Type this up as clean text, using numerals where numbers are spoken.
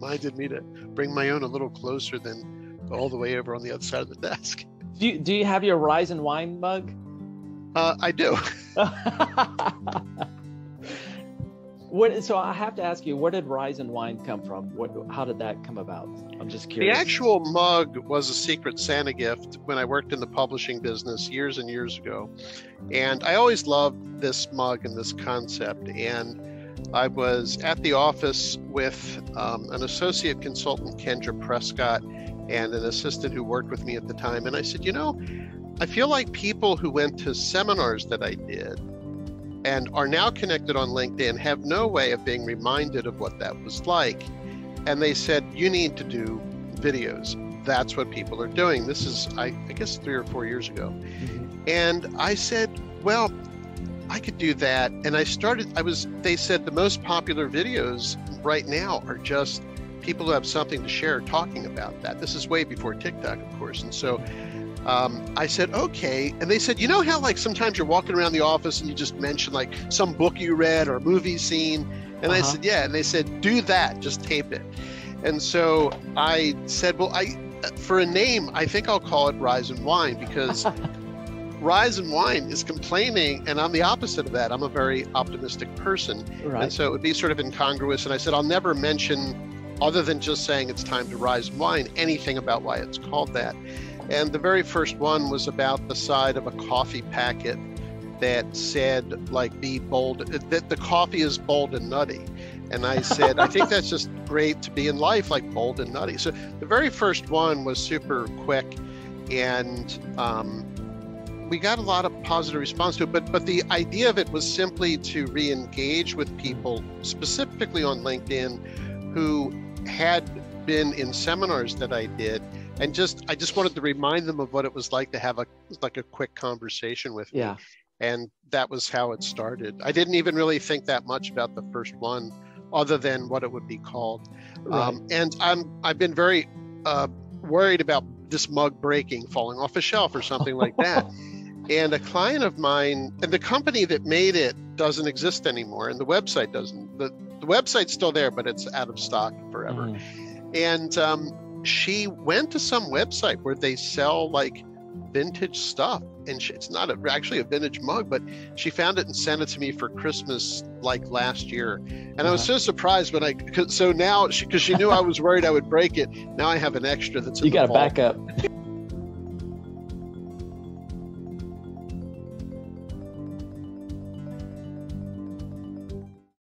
reminded me to bring my own a little closer than all the way over on the other side of the desk. Do you have your Rise and Wine mug? I do. So I have to ask you, where did Rise and Wine come from? How did that come about? I'm just curious. The actual mug was a Secret Santa gift when I worked in the publishing business years and years ago. And I always loved this mug and this concept. And I was at the office with an associate consultant, Kendra Prescott, and an assistant who worked with me at the time. And I said, I feel like people who went to seminars that I did and are now connected on LinkedIn have no way of being reminded of what that was like. And they said, you need to do videos. That's what people are doing. This is, I guess, 3 or 4 years ago. Mm-hmm. And I said, well, I could do that. And they said the most popular videos right now are just people who have something to share talking about that. This is way before TikTok, of course. And so I said, okay. And they said, you know how like sometimes you're walking around the office and you just mention like some book you read or a movie scene? And I said, yeah. And they said, do that, just tape it. And so I said, well, for a name, I think I'll call it Rise and Wine, because Rise and Wine is complaining, and I'm the opposite of that. I'm a very optimistic person. Right. And so it would be sort of incongruous. And I said, I'll never mention, other than just saying it's time to rise and wine, anything about why it's called that. And the very first one was about the side of a coffee packet that said, like, be bold, that the coffee is bold and nutty. And I said, I think that's just great to be in life, like bold and nutty. So the very first one was super quick, and we got a lot of positive response to it. But the idea of it was simply to re-engage with people, specifically on LinkedIn, who had been in seminars that I did, and I just wanted to remind them of what it was like to have a quick conversation with me. And that was how it started. I didn't even really think that much about the first one, other than what it would be called. Right. And I've been very worried about this mug breaking, falling off a shelf or something like that. And a client of mine, and the company that made it doesn't exist anymore, and the website doesn't. The website's still there, but it's out of stock forever. And she went to some website where they sell like vintage stuff, and it's not actually a vintage mug, but she found it and sent it to me for Christmas like last year. And I was so surprised when because she knew I was worried I would break it. Now I have an extra that's in you got a backup.